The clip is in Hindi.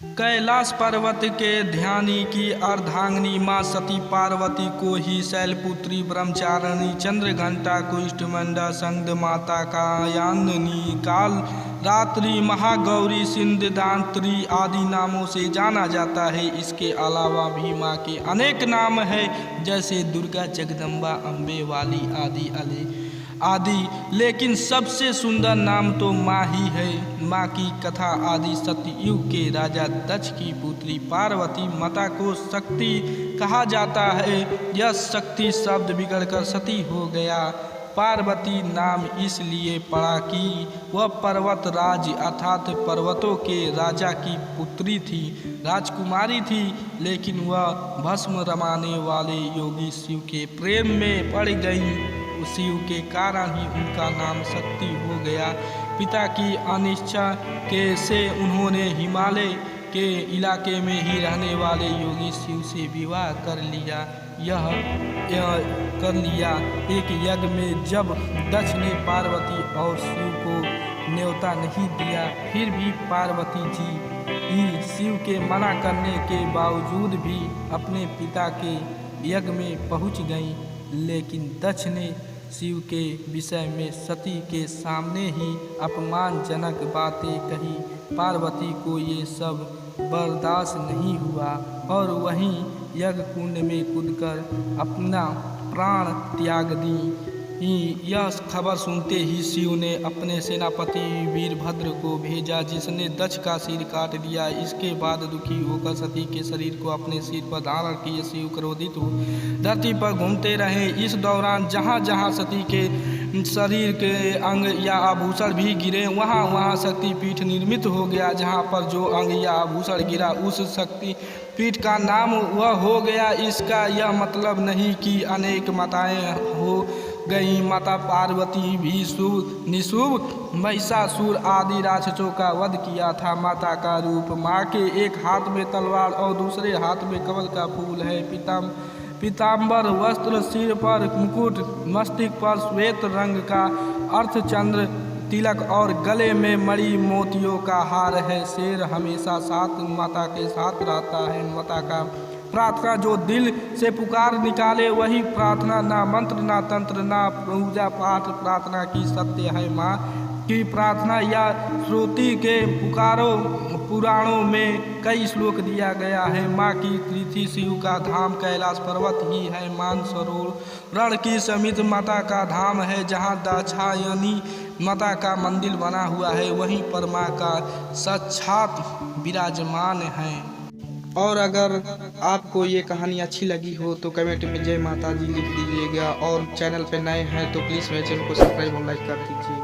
कैलाश पर्वत के ध्यानी की अर्धांगिनी माँ सती पार्वती को ही शैलपुत्री ब्रह्मचारिणी चंद्रघंटा कुष्ठमंडा संग माता कायान्नी काल रात्रि महागौरी सिंधदात्री आदि नामों से जाना जाता है। इसके अलावा भी माँ के अनेक नाम हैं, जैसे दुर्गा, जगदम्बा, अम्बे वाली आदि, लेकिन सबसे सुंदर नाम तो माँ ही है। माँ की कथा आदि सतयुग के राजा दक्ष की पुत्री पार्वती माता को शक्ति कहा जाता है। यह शक्ति शब्द बिगड़कर सती हो गया। पार्वती नाम इसलिए पड़ा कि वह पर्वत राज अर्थात पर्वतों के राजा की पुत्री थी, राजकुमारी थी, लेकिन वह भस्म रमाने वाले योगी शिव के प्रेम में पड़ गई। शिव के कारण ही उनका नाम शक्ति हो गया। पिता की अनिच्छा से उन्होंने हिमालय के इलाके में ही रहने वाले योगी शिव से विवाह कर लिया। एक यज्ञ में जब दक्ष ने पार्वती और शिव को न्योता नहीं दिया, फिर भी पार्वती जी शिव के मना करने के बावजूद भी अपने पिता के यज्ञ में पहुंच गईं। लेकिन दक्ष ने शिव के विषय में सती के सामने ही अपमानजनक बातें कही। पार्वती को ये सब बर्दाश्त नहीं हुआ और वहीं यज्ञ कुंड में कूदकर अपना प्राण त्याग दी। यह खबर सुनते ही शिव ने अपने सेनापति वीरभद्र को भेजा, जिसने दक्ष का सिर काट दिया। इसके बाद दुखी होकर सती के शरीर को अपने सिर पर धारण किए शिव क्रोधित हो धरती पर घूमते रहे। इस दौरान जहाँ जहाँ सती के शरीर के अंग या आभूषण भी गिरे, वहाँ वहाँ शक्तिपीठ निर्मित हो गया। जहाँ पर जो अंग या आभूषण गिरा, उस शक्ति पीठ का नाम वह हो गया। इसका यह मतलब नहीं कि अनेक माताएं हो गई। माता पार्वती भी निशुभ, महिषासुर आदि राक्षसों का वध किया था। माता का रूप, माँ के एक हाथ में तलवार और दूसरे हाथ में कमल का फूल है। पीताम्बर वस्त्र, सिर पर मुकुट, मस्तिष्क पर श्वेत रंग का अर्धचंद्र तिलक और गले में मणि मोतियों का हार है। शेर हमेशा साथ माता के साथ रहता है। माता का प्रार्थना जो दिल से पुकार निकाले, वही प्रार्थना, ना मंत्र ना तंत्र ना पूजा पाठ। प्रार्थना की सत्य है। माँ की प्रार्थना या श्रुति के पुराणों में कई श्लोक दिया गया है। माँ की तिथि शिव का धाम कैलाश पर्वत ही है। मानसरोवर की समीप माता का धाम है, जहाँ दाक्षायणी माता का मंदिर बना हुआ है। वहीं पर माँ का साक्षात विराजमान है। और अगर आपको ये कहानी अच्छी लगी हो तो कमेंट में जय माता दी लिख दीजिएगा, और चैनल पे नए हैं तो प्लीज़ मेरे चैनल को सब्सक्राइब और लाइक कर दीजिए।